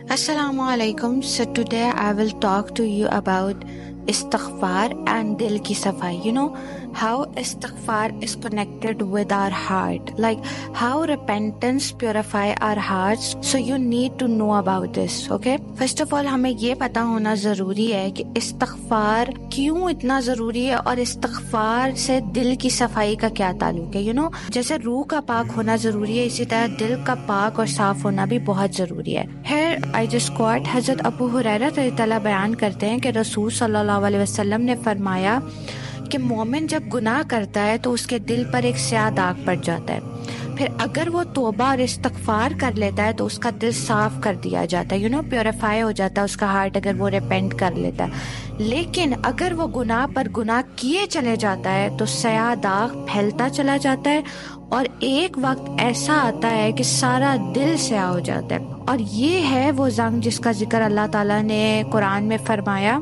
Assalamu alaikum. So today I will talk to you about istighfar and dil ki safai. You know how istighfar is connected with our heart, like how repentance purify our hearts. So you need to know about this, okay? First of all हमें ये पता होना ज़रूरी है कि इस्तिग़फ़ार क्यों इतना ज़रूरी है और इस्तिग़फ़ार से दिल की सफाई का क्या ताल्लुक है। जैसे रूह का पाक होना ज़रूरी है, इसी तरह दिल का पाक और साफ होना भी बहुत ज़रूरी है। Here I just quote हज़रत अबू हुरैरा रज़ियल्लाहु अन्हु बयान करते हैं कि रसूल सल्लल्लाहु अलैहि वसल्लम ने फरमाया कि मोमिन जब गुनाह करता है तो उसके दिल पर एक स्याह दाग पड़ जाता है, फिर अगर वो तौबा और इस्तिग़फ़ार कर लेता है तो उसका दिल साफ कर दिया जाता है, प्योरीफाई हो जाता है उसका हार्ट, अगर वो रिपेंट कर लेता है। लेकिन अगर वो गुनाह पर गुनाह किए चले जाता है तो स्याह दाग फैलता चला जाता है और एक वक्त ऐसा आता है कि सारा दिल स्याह हो जाता है। और ये है वो जंग जिसका जिक्र अल्लाह ताला ने कुरान में फरमाया,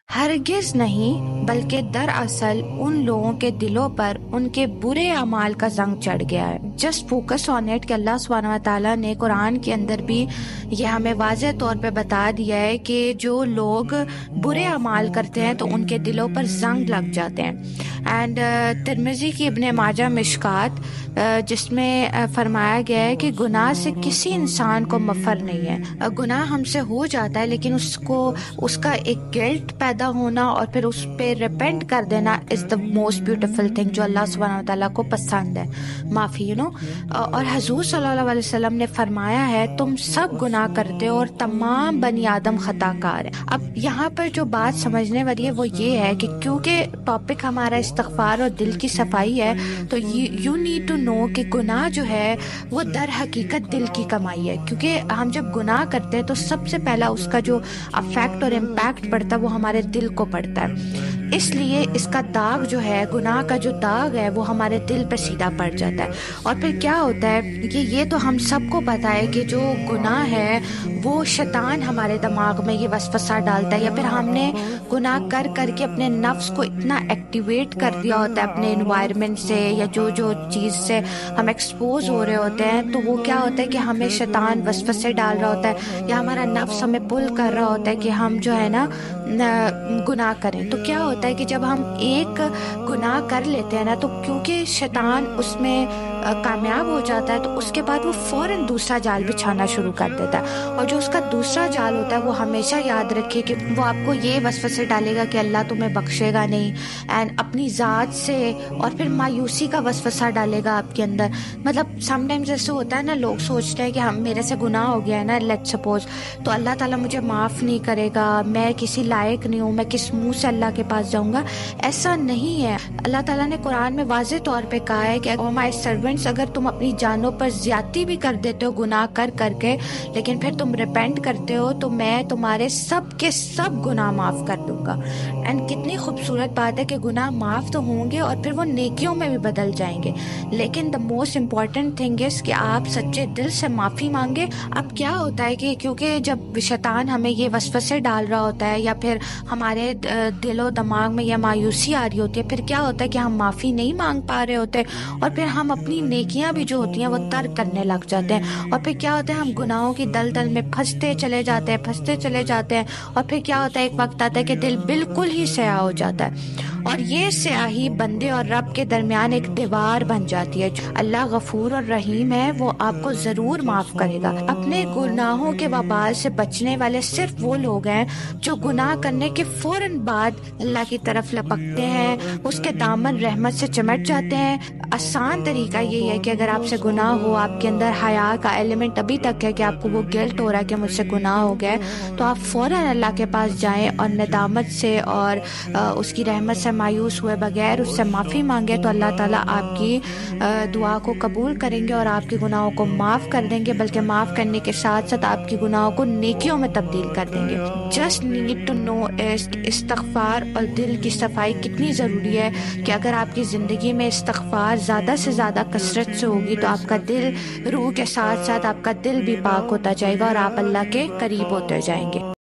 हरगिज नहीं बल्कि दरअसल उन लोगों के दिलों पर उनके बुरे अमाल का जंग चढ़ गया है। जस्ट फोकस ऑन इट कि अल्लाह सुब्हानहू व तआला ने कुरान के अंदर भी ये हमें वाज़ेह तौर पे बता दिया है कि जो लोग बुरे अमाल करते हैं तो उनके दिलों पर जंग लग जाते हैं। एंड तिरमिज़ी की इब्ने माजा मिशकात जिसमें फरमाया गया है कि गुनाह से किसी इंसान को मफर नहीं है। गुनाह हमसे हो जाता है लेकिन उसका एक गिल्ट पैदा होना और फिर उस पे रिपेंट कर देना is the most beautiful thing जो अल्लाह सुब्हानहू व तआला को पसंद है, माफ़ी और हुज़ूर सल्लल्लाहु अलैहि वसल्लम ने फरमाया है तुम सब गुनाह करते हो और तमाम बनी आदम खताकार है। अब यहाँ पर जो बात समझने वाली है वो ये है कि क्योंकि टॉपिक हमारा इस्तिग़फ़ार और दिल की सफाई है तो यू नीड टू नो कि गुनाह जो है वो दर हकीकत दिल की कमाई है। क्योंकि हम जब गुनाह करते हैं तो सबसे पहला उसका जो अफेक्ट और इम्पैक्ट पड़ता है वो हमारे दिल को पड़ता है, इसलिए इसका दाग जो है, गुनाह का जो दाग है वो हमारे दिल पे सीधा पड़ जाता है। और फिर क्या होता है कि ये तो हम सबको पता है कि जो गुनाह है वो शैतान हमारे दिमाग में ये वसवसा डालता है, या फिर हमने गुनाह कर करके अपने नफ्स को इतना एक्टिवेट कर दिया होता है अपने एनवायरनमेंट से या जो जो चीज़ से हम एक्सपोज हो रहे होते हैं, तो वो क्या होता है कि हमें शैतान वसवसे डाल रहा होता है या हमारा नफ्स हमें पुल कर रहा होता है कि हम जो है ना गुनाह करें। तो क्या होता है कि जब हम एक गुनाह कर लेते हैं ना तो क्योंकि शैतान उसमें कामयाब हो जाता है तो उसके बाद वो फौरन दूसरा जाल बिछाना शुरू कर देता है। और जो उसका दूसरा जाल होता है वो हमेशा याद रखिए कि वो आपको ये वसवसे डालेगा कि अल्लाह तुम्हें बख्शेगा नहीं, एंड अपनी ज़ात से, और फिर मायूसी का वसवसा डालेगा आपके अंदर। मतलब समटाइम्स ऐसे होता है ना, लोग सोचते हैं कि हम मेरे से गुनाह हो गया है ना, लेट्स सपोज, तो अल्लाह ताला मुझे माफ़ नहीं करेगा, मैं किसी लायक नहीं हूँ, मैं किस मुंह से अल्लाह के पास जाऊँगा। ऐसा नहीं है। अल्लाह ताला ने कुरान में वाज़ेह तौर पे कहा है कि ओ माय सर्वेंट्स, अगर तुम अपनी जानों पर ज्यादती भी कर देते हो गुनाह कर करके, लेकिन फिर तुम रिपेंट करते हो तो मैं तुम्हारे सब के सब गुनाह माफ़ कर दूंगा। एंड कितनी खूबसूरत बात है कि गुनाह माफ़ तो होंगे और फिर वो नेकियों में भी बदल जाएंगे, लेकिन the most important thing is कि आप सच्चे दिल से माफ़ी मांगे। अब क्या होता है कि क्योंकि जब शैतान हमें ये वसवसे डाल रहा होता है या फिर हमारे दिलो दिमाग में यह मायूसी आ रही होती है, फिर क्या होता है कि हम माफ़ी नहीं मांग पा रहे होते और फिर हम अपनी नेकियां भी जो होती हैं वो तर्क करने लग जाते हैं। और फिर क्या होता है, हम गुनाहों की दलदल में फंसते चले जाते हैं और फिर क्या होता है, एक वक्त आता है कि दिल बिल्कुल ही स्याह हो जाता है और ये स्याही बंदे और रब के दरमियान एक दीवार बन जाती है। अल्लाह गफूर और रहीम है, वो आपको ज़रूर माफ़ करेगा। अपने गुनाहों के वबाल से बचने वाले सिर्फ वो लोग हैं जो गुनाह करने के फौरन बाद अल्लाह की तरफ लपकते हैं, उसके दामन रहमत से चिमट जाते हैं। आसान तरीका यही है कि अगर आपसे गुनाह हो, आपके अंदर हया का एलिमेंट अभी तक है कि आपको वो गिल्ट हो रहा है कि मुझसे गुनाह हो गया है, तो आप फ़ौरन अल्लाह के पास जाएं और नदामत से और उसकी रहमत से मायूस हुए बगैर उससे माफ़ी मांगे, तो अल्लाह ताला आपकी दुआ को कबूल करेंगे और आपके गुनाहों को माफ़ कर देंगे, बल्कि माफ़ करने के साथ साथ आपकी गुनाहों को नेकियों में तब्दील कर देंगे। जस्ट नीड टू नो इस्तिग़फ़ार और दिल की सफाई कितनी ज़रूरी है कि अगर आपकी ज़िंदगी में इस्तिग़फ़ार ज़्यादा से ज़्यादा कसरत से होगी तो आपका दिल, रूह के साथ साथ आपका दिल भी पाक होता जाएगा और आप अल्लाह के करीब होते जाएंगे।